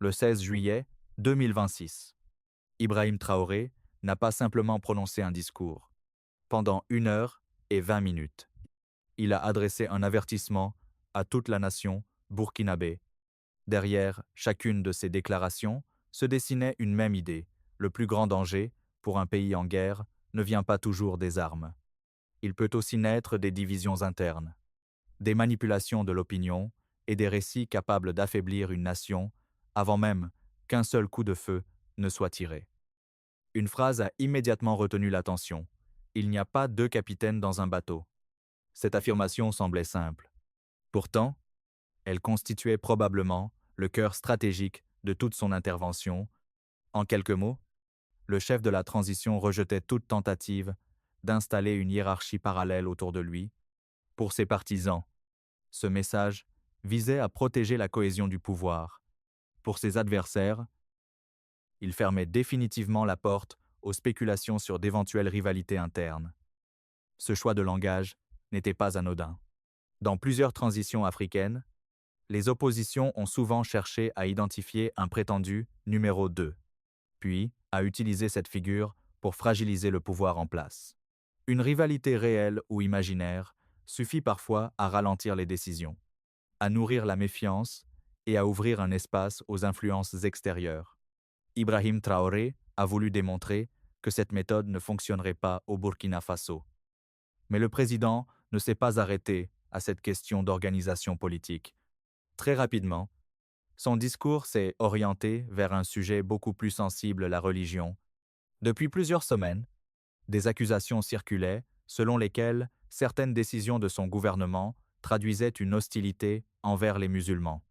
le 16 juillet 2026. Ibrahim Traoré n'a pas simplement prononcé un discours. Pendant 1 heure et 20 minutes, il a adressé un avertissement à toute la nation burkinabé. Derrière chacune de ces déclarations se dessinait une même idée. Le plus grand danger, pour un pays en guerre, ne vient pas toujours des armes. Il peut aussi naître des divisions internes, des manipulations de l'opinion et des récits capables d'affaiblir une nation avant même qu'un seul coup de feu ne soit tiré. Une phrase a immédiatement retenu l'attention. Il n'y a pas deux capitaines dans un bateau. Cette affirmation semblait simple. Pourtant, elle constituait probablement le cœur stratégique de toute son intervention. En quelques mots, le chef de la transition rejetait toute tentative d'installer une hiérarchie parallèle autour de lui. Pour ses partisans, ce message visait à protéger la cohésion du pouvoir. Pour ses adversaires, il fermait définitivement la porte aux spéculations sur d'éventuelles rivalités internes. Ce choix de langage n'était pas anodin. Dans plusieurs transitions africaines, les oppositions ont souvent cherché à identifier un prétendu numéro 2, puis à utiliser cette figure pour fragiliser le pouvoir en place. Une rivalité réelle ou imaginaire suffit parfois à ralentir les décisions, à nourrir la méfiance et à ouvrir un espace aux influences extérieures. Ibrahim Traoré a voulu démontrer que cette méthode ne fonctionnerait pas au Burkina Faso. Mais le président ne s'est pas arrêté à cette question d'organisation politique. Très rapidement, son discours s'est orienté vers un sujet beaucoup plus sensible, la religion. Depuis plusieurs semaines, des accusations circulaient selon lesquelles certaines décisions de son gouvernement traduisaient une hostilité envers les musulmans.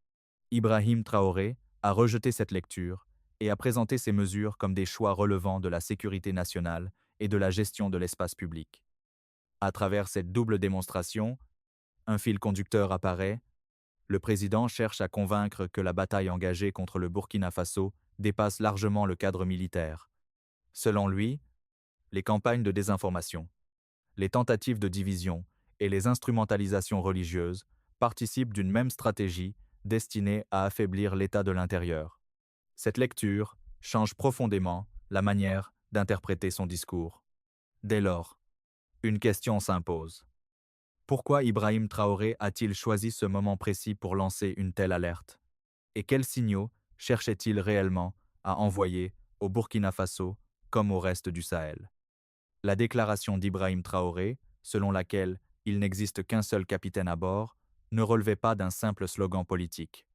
Ibrahim Traoré a rejeté cette lecture et a présenté ces mesures comme des choix relevant de la sécurité nationale et de la gestion de l'espace public. À travers cette double démonstration, un fil conducteur apparaît. Le président cherche à convaincre que la bataille engagée contre le Burkina Faso dépasse largement le cadre militaire. Selon lui, les campagnes de désinformation, les tentatives de division et les instrumentalisations religieuses participent d'une même stratégie destinée à affaiblir l'état de l'intérieur. Cette lecture change profondément la manière d'interpréter son discours. Dès lors, une question s'impose. Pourquoi Ibrahim Traoré a-t-il choisi ce moment précis pour lancer une telle alerte? Et quels signaux cherchait-il réellement à envoyer au Burkina Faso comme au reste du Sahel? La déclaration d'Ibrahim Traoré, selon laquelle il n'existe qu'un seul capitaine à bord, ne relevait pas d'un simple slogan politique.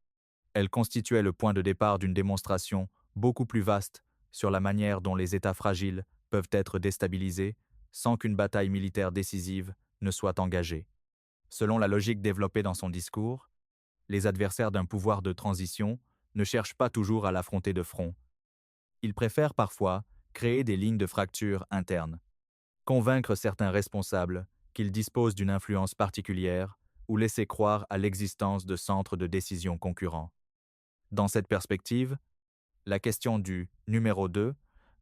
Elle constituait le point de départ d'une démonstration beaucoup plus vaste sur la manière dont les États fragiles peuvent être déstabilisés sans qu'une bataille militaire décisive ne soit engagée. Selon la logique développée dans son discours, les adversaires d'un pouvoir de transition ne cherchent pas toujours à l'affronter de front. Ils préfèrent parfois créer des lignes de fracture internes, convaincre certains responsables qu'ils disposent d'une influence particulière ou laisser croire à l'existence de centres de décision concurrents. Dans cette perspective, la question du numéro 2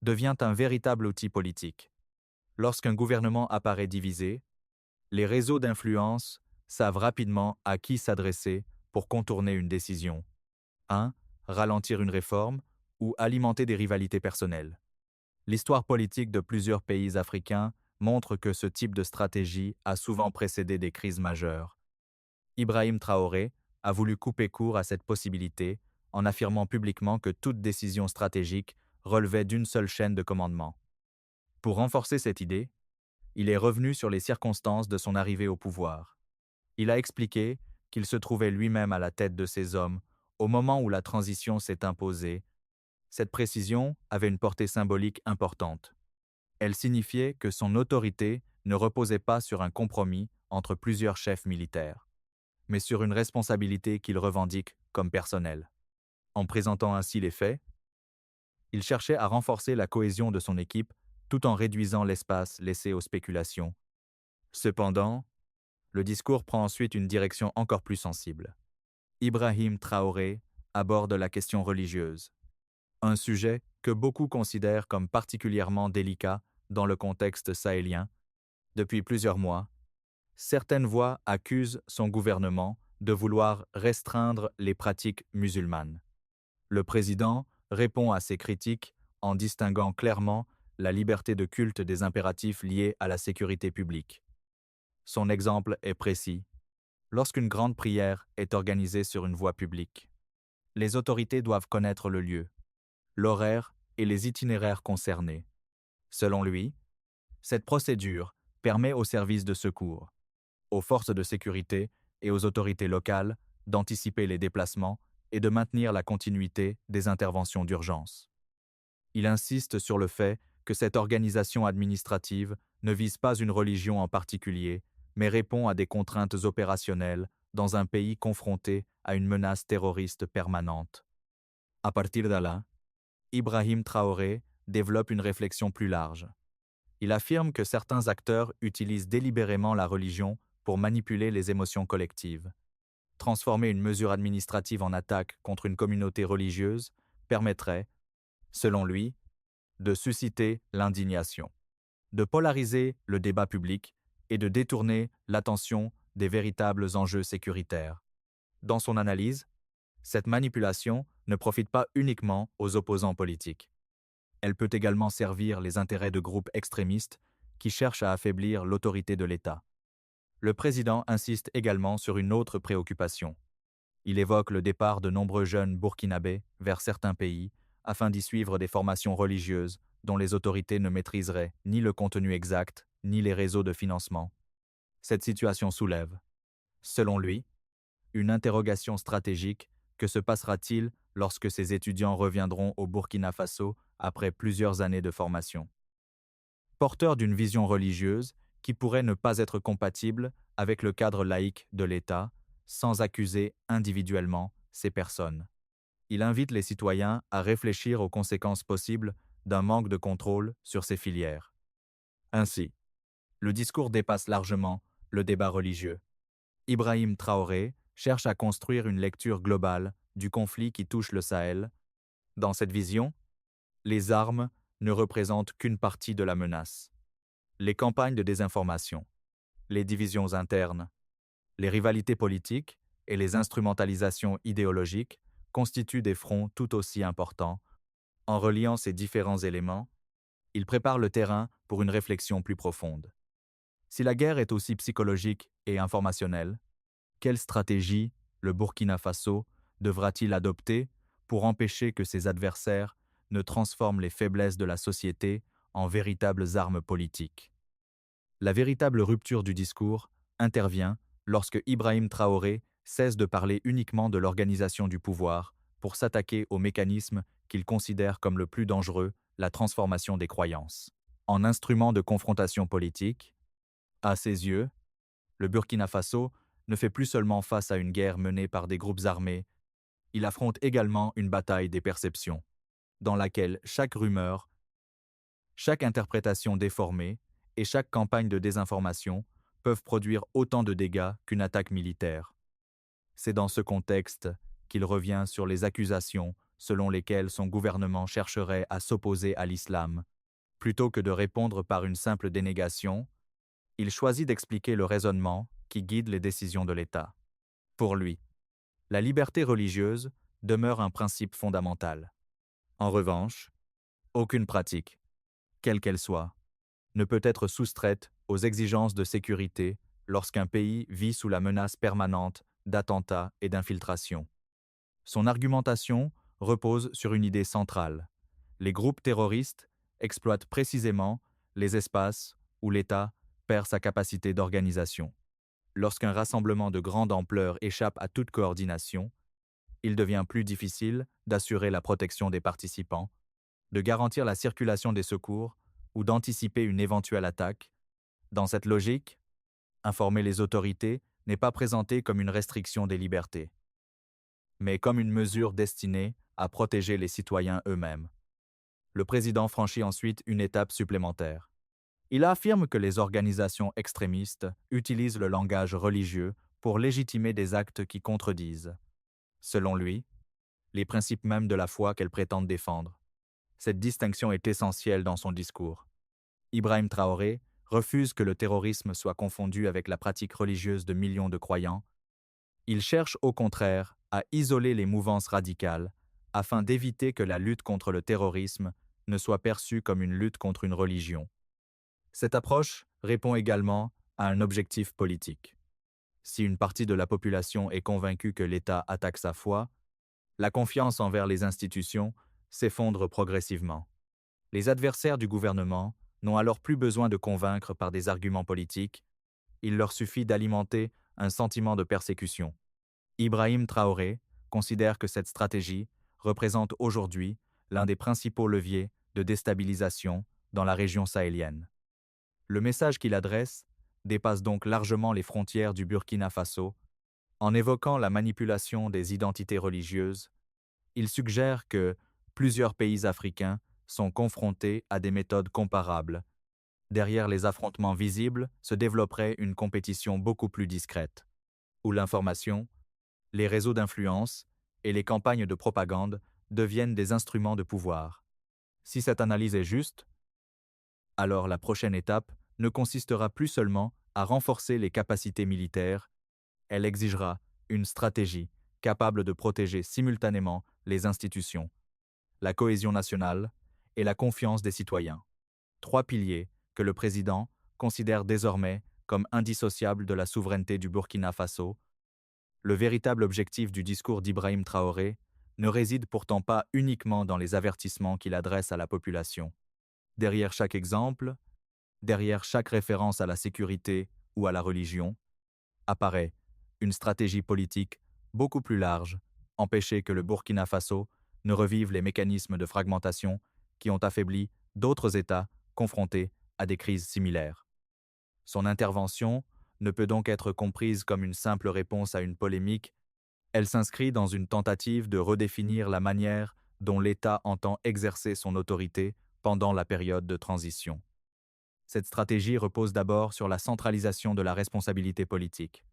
devient un véritable outil politique. Lorsqu'un gouvernement apparaît divisé, les réseaux d'influence savent rapidement à qui s'adresser pour contourner une décision. 1. Ralentir une réforme ou alimenter des rivalités personnelles. L'histoire politique de plusieurs pays africains montre que ce type de stratégie a souvent précédé des crises majeures. Ibrahim Traoré a voulu couper court à cette possibilité en affirmant publiquement que toute décision stratégique relevait d'une seule chaîne de commandement. Pour renforcer cette idée, il est revenu sur les circonstances de son arrivée au pouvoir. Il a expliqué qu'il se trouvait lui-même à la tête de ses hommes au moment où la transition s'est imposée. Cette précision avait une portée symbolique importante. Elle signifiait que son autorité ne reposait pas sur un compromis entre plusieurs chefs militaires, mais sur une responsabilité qu'il revendique comme personnelle. En présentant ainsi les faits, il cherchait à renforcer la cohésion de son équipe tout en réduisant l'espace laissé aux spéculations. Cependant, le discours prend ensuite une direction encore plus sensible. Ibrahim Traoré aborde la question religieuse, un sujet que beaucoup considèrent comme particulièrement délicat dans le contexte sahélien. Depuis plusieurs mois, certaines voix accusent son gouvernement de vouloir restreindre les pratiques musulmanes. Le président répond à ces critiques en distinguant clairement la liberté de culte des impératifs liés à la sécurité publique. Son exemple est précis. Lorsqu'une grande prière est organisée sur une voie publique, les autorités doivent connaître le lieu, l'horaire et les itinéraires concernés. Selon lui, cette procédure permet aux services de secours, aux forces de sécurité et aux autorités locales d'anticiper les déplacements et de maintenir la continuité des interventions d'urgence. Il insiste sur le fait que cette organisation administrative ne vise pas une religion en particulier, mais répond à des contraintes opérationnelles dans un pays confronté à une menace terroriste permanente. À partir de là, Ibrahim Traoré développe une réflexion plus large. Il affirme que certains acteurs utilisent délibérément la religion pour manipuler les émotions collectives. Transformer une mesure administrative en attaque contre une communauté religieuse permettrait, selon lui, de susciter l'indignation, de polariser le débat public et de détourner l'attention des véritables enjeux sécuritaires. Dans son analyse, cette manipulation ne profite pas uniquement aux opposants politiques. Elle peut également servir les intérêts de groupes extrémistes qui cherchent à affaiblir l'autorité de l'État. Le président insiste également sur une autre préoccupation. Il évoque le départ de nombreux jeunes burkinabés vers certains pays afin d'y suivre des formations religieuses dont les autorités ne maîtriseraient ni le contenu exact ni les réseaux de financement. Cette situation soulève, selon lui, une interrogation stratégique: que se passera-t-il lorsque ces étudiants reviendront au Burkina Faso après plusieurs années de formation? Porteurs d'une vision religieuse qui pourrait ne pas être compatible avec le cadre laïque de l'État, sans accuser individuellement ces personnes. Il invite les citoyens à réfléchir aux conséquences possibles d'un manque de contrôle sur ces filières. Ainsi, le discours dépasse largement le débat religieux. Ibrahim Traoré cherche à construire une lecture globale du conflit qui touche le Sahel. Dans cette vision, les armes ne représentent qu'une partie de la menace. Les campagnes de désinformation, les divisions internes, les rivalités politiques et les instrumentalisations idéologiques constituent des fronts tout aussi importants. En reliant ces différents éléments, il prépare le terrain pour une réflexion plus profonde. Si la guerre est aussi psychologique et informationnelle, quelle stratégie le Burkina Faso devra-t-il adopter pour empêcher que ses adversaires ne transforment les faiblesses de la société en véritables armes politiques? La véritable rupture du discours intervient lorsque Ibrahim Traoré cesse de parler uniquement de l'organisation du pouvoir pour s'attaquer au mécanisme qu'il considère comme le plus dangereux, la transformation des croyances. En instrument de confrontation politique, à ses yeux, le Burkina Faso ne fait plus seulement face à une guerre menée par des groupes armés, il affronte également une bataille des perceptions, dans laquelle chaque rumeur, chaque interprétation déformée et chaque campagne de désinformation peuvent produire autant de dégâts qu'une attaque militaire. C'est dans ce contexte qu'il revient sur les accusations selon lesquelles son gouvernement chercherait à s'opposer à l'islam. Plutôt que de répondre par une simple dénégation, il choisit d'expliquer le raisonnement qui guide les décisions de l'État. Pour lui, la liberté religieuse demeure un principe fondamental. En revanche, aucune pratique, quelle qu'elle soit, ne peut être soustraite aux exigences de sécurité lorsqu'un pays vit sous la menace permanente d'attentats et d'infiltrations. Son argumentation repose sur une idée centrale. Les groupes terroristes exploitent précisément les espaces où l'État perd sa capacité d'organisation. Lorsqu'un rassemblement de grande ampleur échappe à toute coordination, il devient plus difficile d'assurer la protection des participants, de garantir la circulation des secours ou d'anticiper une éventuelle attaque. Dans cette logique, informer les autorités n'est pas présenté comme une restriction des libertés, mais comme une mesure destinée à protéger les citoyens eux-mêmes. Le président franchit ensuite une étape supplémentaire. Il affirme que les organisations extrémistes utilisent le langage religieux pour légitimer des actes qui contredisent, selon lui, les principes mêmes de la foi qu'elles prétendent défendre. Cette distinction est essentielle dans son discours. Ibrahim Traoré refuse que le terrorisme soit confondu avec la pratique religieuse de millions de croyants. Il cherche au contraire à isoler les mouvances radicales afin d'éviter que la lutte contre le terrorisme ne soit perçue comme une lutte contre une religion. Cette approche répond également à un objectif politique. Si une partie de la population est convaincue que l'État attaque sa foi, la confiance envers les institutions s'effondre progressivement. Les adversaires du gouvernement n'ont alors plus besoin de convaincre par des arguments politiques, il leur suffit d'alimenter un sentiment de persécution. Ibrahim Traoré considère que cette stratégie représente aujourd'hui l'un des principaux leviers de déstabilisation dans la région sahélienne. Le message qu'il adresse dépasse donc largement les frontières du Burkina Faso. En évoquant la manipulation des identités religieuses, il suggère que plusieurs pays africains sont confrontés à des méthodes comparables. Derrière les affrontements visibles se développerait une compétition beaucoup plus discrète, où l'information, les réseaux d'influence et les campagnes de propagande deviennent des instruments de pouvoir. Si cette analyse est juste, alors la prochaine étape ne consistera plus seulement à renforcer les capacités militaires, elle exigera une stratégie capable de protéger simultanément les institutions, la cohésion nationale et la confiance des citoyens. Trois piliers que le président considère désormais comme indissociables de la souveraineté du Burkina Faso. Le véritable objectif du discours d'Ibrahim Traoré ne réside pourtant pas uniquement dans les avertissements qu'il adresse à la population. Derrière chaque exemple, derrière chaque référence à la sécurité ou à la religion, apparaît une stratégie politique beaucoup plus large, empêcher que le Burkina Faso ne revive les mécanismes de fragmentation qui ont affaibli d'autres États confrontés à des crises similaires. Son intervention ne peut donc être comprise comme une simple réponse à une polémique, elle s'inscrit dans une tentative de redéfinir la manière dont l'État entend exercer son autorité pendant la période de transition. Cette stratégie repose d'abord sur la centralisation de la responsabilité politique,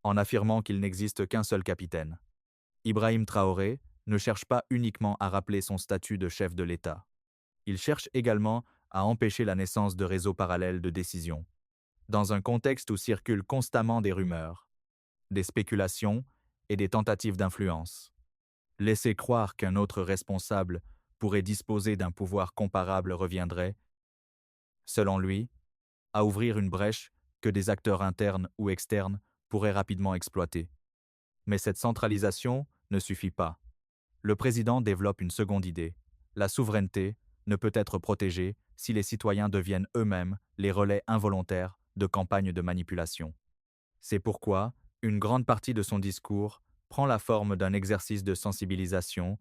en affirmant qu'il n'existe qu'un seul capitaine. Ibrahim Traoré ne cherche pas uniquement à rappeler son statut de chef de l'État. Il cherche également à empêcher la naissance de réseaux parallèles de décision. Dans un contexte où circulent constamment des rumeurs, des spéculations et des tentatives d'influence, laisser croire qu'un autre responsable pourrait disposer d'un pouvoir comparable reviendrait, selon lui, à ouvrir une brèche que des acteurs internes ou externes pourraient rapidement exploiter. Mais cette centralisation ne suffit pas. Le président développe une seconde idée. La souveraineté ne peut être protégée si les citoyens deviennent eux-mêmes les relais involontaires de campagnes de manipulation. C'est pourquoi une grande partie de son discours prend la forme d'un exercice de sensibilisation.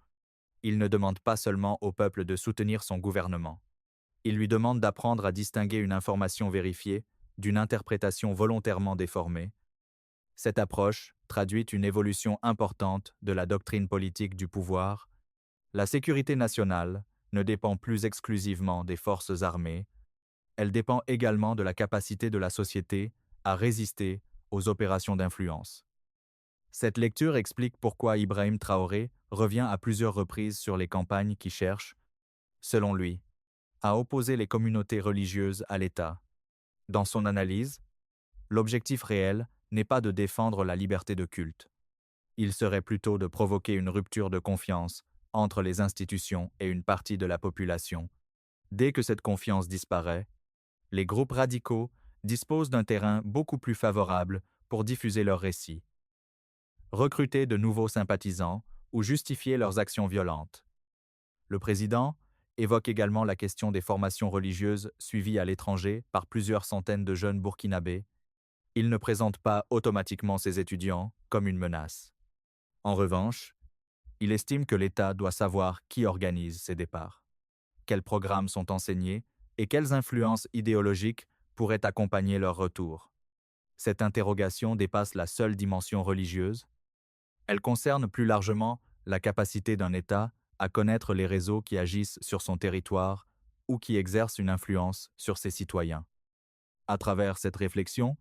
Il ne demande pas seulement au peuple de soutenir son gouvernement. Il lui demande d'apprendre à distinguer une information vérifiée d'une interprétation volontairement déformée. Cette approche traduit une évolution importante de la doctrine politique du pouvoir. La sécurité nationale ne dépend plus exclusivement des forces armées, elle dépend également de la capacité de la société à résister aux opérations d'influence. Cette lecture explique pourquoi Ibrahim Traoré revient à plusieurs reprises sur les campagnes qui cherchent, selon lui, à opposer les communautés religieuses à l'État. Dans son analyse, l'objectif réel n'est pas de défendre la liberté de culte. Il serait plutôt de provoquer une rupture de confiance entre les institutions et une partie de la population. Dès que cette confiance disparaît, les groupes radicaux disposent d'un terrain beaucoup plus favorable pour diffuser leurs récits, recruter de nouveaux sympathisants ou justifier leurs actions violentes. Le président évoque également la question des formations religieuses suivies à l'étranger par plusieurs centaines de jeunes burkinabés. Il ne présente pas automatiquement ces étudiants comme une menace. En revanche, il estime que l'État doit savoir qui organise ces départs, quels programmes sont enseignés et quelles influences idéologiques pourraient accompagner leur retour. Cette interrogation dépasse la seule dimension religieuse. Elle concerne plus largement la capacité d'un État à connaître les réseaux qui agissent sur son territoire ou qui exercent une influence sur ses citoyens. À travers cette réflexion,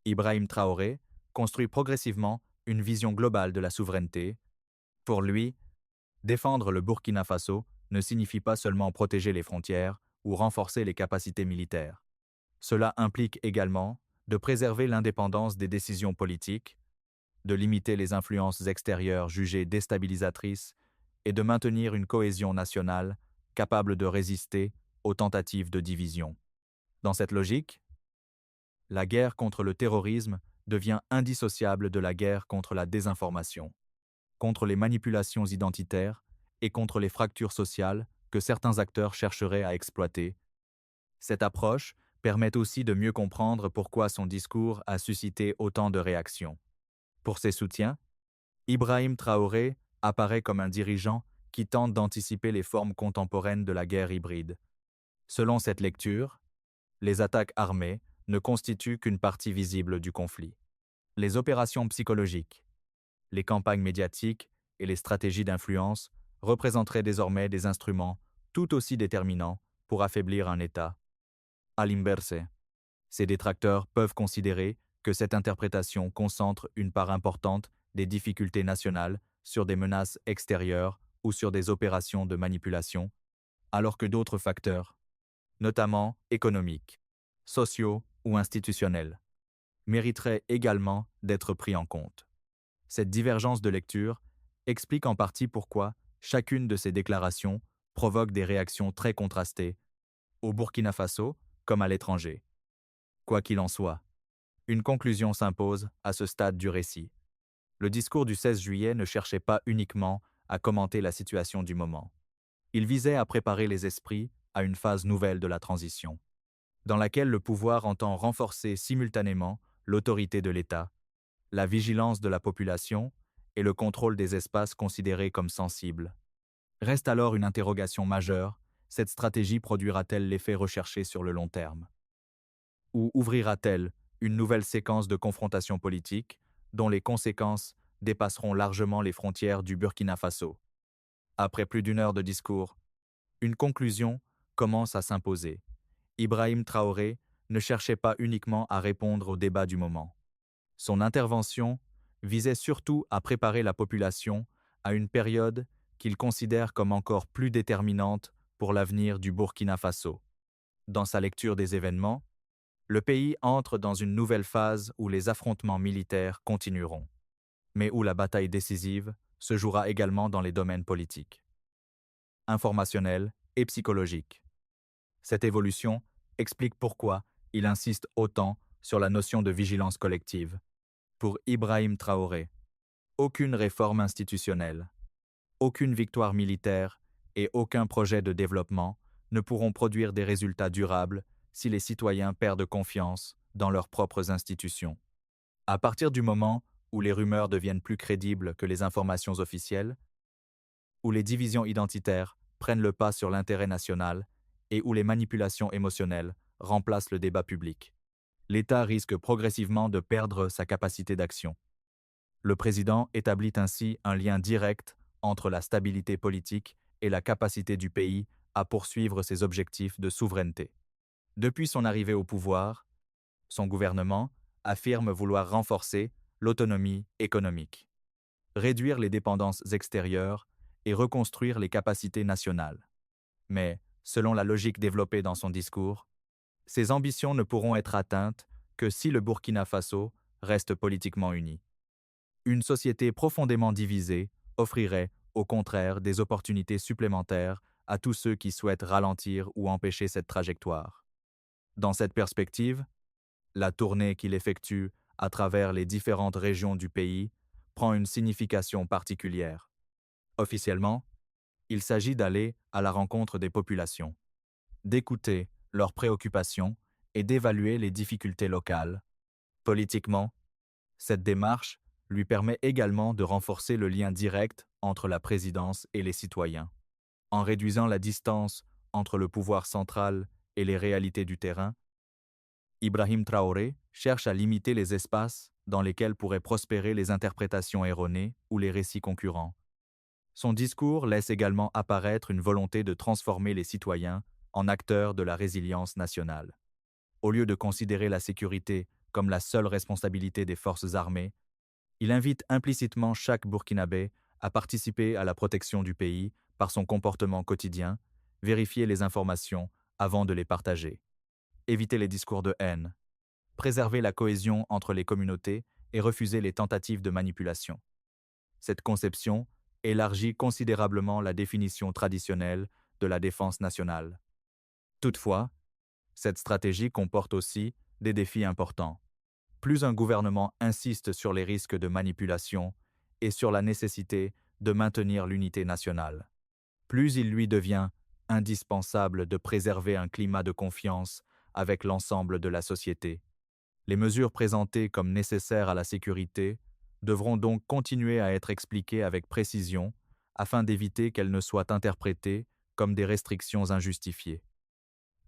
Ibrahim Traoré construit progressivement une vision globale de la souveraineté. Pour lui, défendre le Burkina Faso ne signifie pas seulement protéger les frontières ou renforcer les capacités militaires. Cela implique également de préserver l'indépendance des décisions politiques, de limiter les influences extérieures jugées déstabilisatrices et de maintenir une cohésion nationale capable de résister aux tentatives de division. Dans cette logique, la guerre contre le terrorisme devient indissociable de la guerre contre la désinformation, contre les manipulations identitaires et contre les fractures sociales que certains acteurs chercheraient à exploiter. Cette approche permet aussi de mieux comprendre pourquoi son discours a suscité autant de réactions. Pour ses soutiens, Ibrahim Traoré apparaît comme un dirigeant qui tente d'anticiper les formes contemporaines de la guerre hybride. Selon cette lecture, les attaques armées ne constituent qu'une partie visible du conflit. Les opérations psychologiques, les campagnes médiatiques et les stratégies d'influence représenteraient désormais des instruments tout aussi déterminants pour affaiblir un État. À l'inverse, ses détracteurs peuvent considérer que cette interprétation concentre une part importante des difficultés nationales sur des menaces extérieures ou sur des opérations de manipulation, alors que d'autres facteurs, notamment économiques, sociaux ou institutionnels, mériteraient également d'être pris en compte. Cette divergence de lecture explique en partie pourquoi chacune de ces déclarations provoque des réactions très contrastées, au Burkina Faso comme à l'étranger. Quoi qu'il en soit, une conclusion s'impose à ce stade du récit. Le discours du 16 juillet ne cherchait pas uniquement à commenter la situation du moment. Il visait à préparer les esprits à une phase nouvelle de la transition, dans laquelle le pouvoir entend renforcer simultanément l'autorité de l'État, la vigilance de la population et le contrôle des espaces considérés comme sensibles. Reste alors une interrogation majeure: cette stratégie produira-t-elle l'effet recherché sur le long terme? Ou ouvrira-t-elle une nouvelle séquence de confrontation politique dont les conséquences dépasseront largement les frontières du Burkina Faso? Après plus d'une heure de discours, une conclusion commence à s'imposer. Ibrahim Traoré ne cherchait pas uniquement à répondre au débat du moment. Son intervention visait surtout à préparer la population à une période qu'il considère comme encore plus déterminante pour l'avenir du Burkina Faso. Dans sa lecture des événements, le pays entre dans une nouvelle phase où les affrontements militaires continueront, mais où la bataille décisive se jouera également dans les domaines politiques, informationnels et psychologiques. Cette évolution explique pourquoi il insiste autant sur la notion de vigilance collective. Pour Ibrahim Traoré, aucune réforme institutionnelle, aucune victoire militaire et aucun projet de développement ne pourront produire des résultats durables si les citoyens perdent confiance dans leurs propres institutions. À partir du moment où les rumeurs deviennent plus crédibles que les informations officielles, où les divisions identitaires prennent le pas sur l'intérêt national et où les manipulations émotionnelles remplacent le débat public, l'État risque progressivement de perdre sa capacité d'action. Le président établit ainsi un lien direct entre la stabilité politique et la capacité du pays à poursuivre ses objectifs de souveraineté. Depuis son arrivée au pouvoir, son gouvernement affirme vouloir renforcer l'autonomie économique, réduire les dépendances extérieures et reconstruire les capacités nationales. Mais, selon la logique développée dans son discours, ces ambitions ne pourront être atteintes que si le Burkina Faso reste politiquement uni. Une société profondément divisée offrirait, au contraire, des opportunités supplémentaires à tous ceux qui souhaitent ralentir ou empêcher cette trajectoire. Dans cette perspective, la tournée qu'il effectue à travers les différentes régions du pays prend une signification particulière. Officiellement, il s'agit d'aller à la rencontre des populations, d'écouter leurs préoccupations et d'évaluer les difficultés locales. Politiquement, cette démarche lui permet également de renforcer le lien direct entre la présidence et les citoyens. En réduisant la distance entre le pouvoir central et les réalités du terrain, Ibrahim Traoré cherche à limiter les espaces dans lesquels pourraient prospérer les interprétations erronées ou les récits concurrents. Son discours laisse également apparaître une volonté de transformer les citoyens en acteurs de la résilience nationale. Au lieu de considérer la sécurité comme la seule responsabilité des forces armées, il invite implicitement chaque Burkinabé à participer à la protection du pays par son comportement quotidien, vérifier les informations avant de les partager, éviter les discours de haine, préserver la cohésion entre les communautés et refuser les tentatives de manipulation. Cette conception élargit considérablement la définition traditionnelle de la défense nationale. Toutefois, cette stratégie comporte aussi des défis importants. Plus un gouvernement insiste sur les risques de manipulation et sur la nécessité de maintenir l'unité nationale, plus il lui devient indispensable de préserver un climat de confiance avec l'ensemble de la société. Les mesures présentées comme nécessaires à la sécurité devront donc continuer à être expliquées avec précision afin d'éviter qu'elles ne soient interprétées comme des restrictions injustifiées.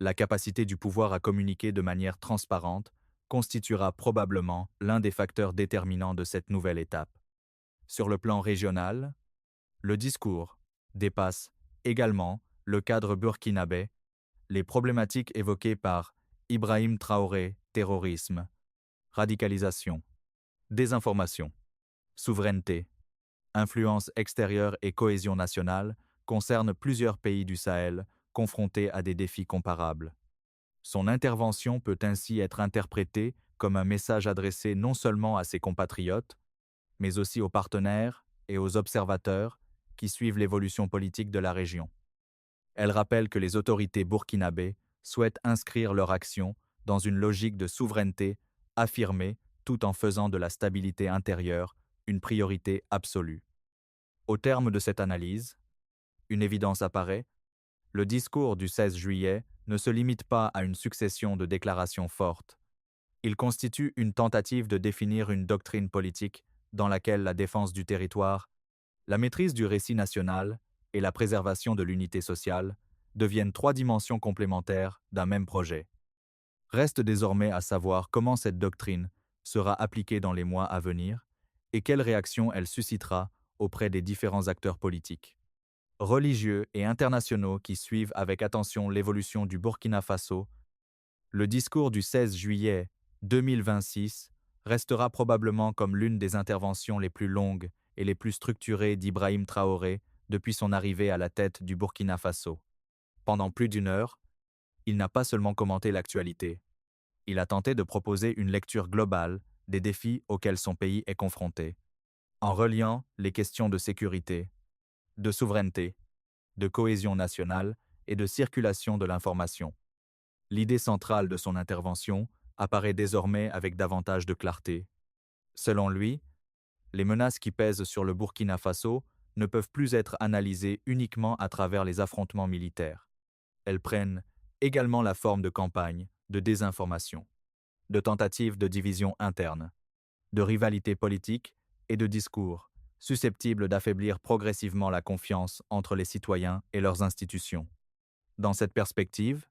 La capacité du pouvoir à communiquer de manière transparente constituera probablement l'un des facteurs déterminants de cette nouvelle étape. Sur le plan régional, le discours dépasse également le cadre burkinabé, les problématiques évoquées par Ibrahim Traoré, terrorisme, radicalisation, désinformation, souveraineté, influence extérieure et cohésion nationale concernent plusieurs pays du Sahel confrontés à des défis comparables. Son intervention peut ainsi être interprétée comme un message adressé non seulement à ses compatriotes, mais aussi aux partenaires et aux observateurs qui suivent l'évolution politique de la région. Elle rappelle que les autorités burkinabées souhaitent inscrire leur action dans une logique de souveraineté affirmée tout en faisant de la stabilité intérieure une priorité absolue. Au terme de cette analyse, une évidence apparaît, le discours du 16 juillet ne se limite pas à une succession de déclarations fortes. Il constitue une tentative de définir une doctrine politique dans laquelle la défense du territoire, la maîtrise du récit national et la préservation de l'unité sociale deviennent trois dimensions complémentaires d'un même projet. Reste désormais à savoir comment cette doctrine sera appliquée dans les mois à venir et quelle réaction elle suscitera auprès des différents acteurs politiques, religieux et internationaux qui suivent avec attention l'évolution du Burkina Faso. Le discours du 16 juillet 2026 restera probablement comme l'une des interventions les plus longues et les plus structurées d'Ibrahim Traoré depuis son arrivée à la tête du Burkina Faso. Pendant plus d'une heure, il n'a pas seulement commenté l'actualité. Il a tenté de proposer une lecture globale des défis auxquels son pays est confronté, en reliant les questions de sécurité, de souveraineté, de cohésion nationale et de circulation de l'information. L'idée centrale de son intervention apparaît désormais avec davantage de clarté. Selon lui, les menaces qui pèsent sur le Burkina Faso ne peuvent plus être analysées uniquement à travers les affrontements militaires. Elles prennent également la forme de campagnes, de désinformation, de tentatives de division interne, de rivalités politiques et de discours susceptibles d'affaiblir progressivement la confiance entre les citoyens et leurs institutions. Dans cette perspective,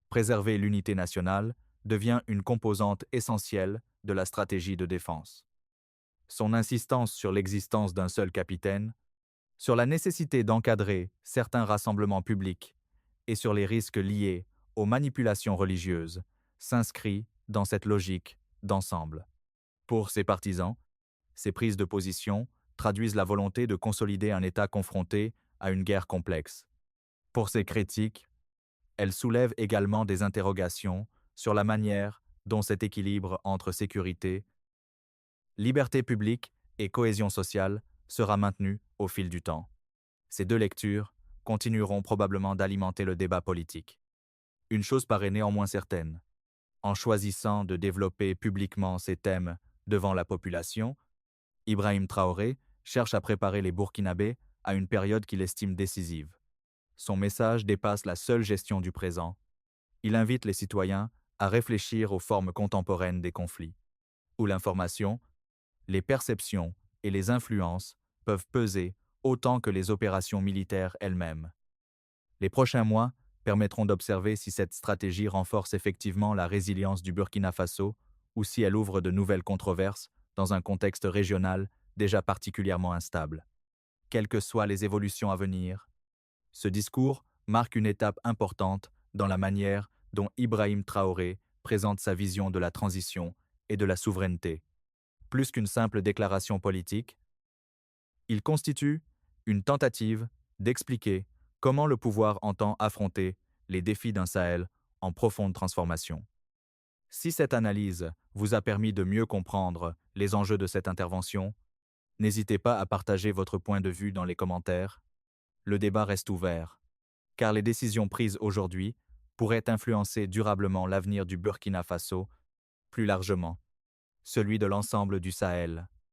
préserver l'unité nationale devient une composante essentielle de la stratégie de défense. Son insistance sur l'existence d'un seul capitaine, sur la nécessité d'encadrer certains rassemblements publics et sur les risques liés aux manipulations religieuses s'inscrit dans cette logique d'ensemble. Pour ses partisans, ces prises de position traduisent la volonté de consolider un État confronté à une guerre complexe. Pour ses critiques, elles soulèvent également des interrogations sur la manière dont cet équilibre entre sécurité, liberté publique et cohésion sociale sera maintenu au fil du temps. Ces deux lectures continueront probablement d'alimenter le débat politique. Une chose paraît néanmoins certaine. En choisissant de développer publiquement ces thèmes devant la population, Ibrahim Traoré cherche à préparer les Burkinabés à une période qu'il estime décisive. Son message dépasse la seule gestion du présent. Il invite les citoyens à réfléchir aux formes contemporaines des conflits, où l'information, les perceptions et les influences peuvent peser autant que les opérations militaires elles-mêmes. Les prochains mois permettront d'observer si cette stratégie renforce effectivement la résilience du Burkina Faso ou si elle ouvre de nouvelles controverses dans un contexte régional déjà particulièrement instable. Quelles que soient les évolutions à venir, ce discours marque une étape importante dans la manière dont Ibrahim Traoré présente sa vision de la transition et de la souveraineté. Plus qu'une simple déclaration politique, il constitue une tentative d'expliquer comment le pouvoir entend affronter les défis d'un Sahel en profonde transformation. Si cette analyse vous a permis de mieux comprendre les enjeux de cette intervention, N'hésitez pas à partager votre point de vue dans les commentaires. Le débat reste ouvert, car les décisions prises aujourd'hui pourraient influencer durablement l'avenir du Burkina Faso, plus largement, celui de l'ensemble du Sahel.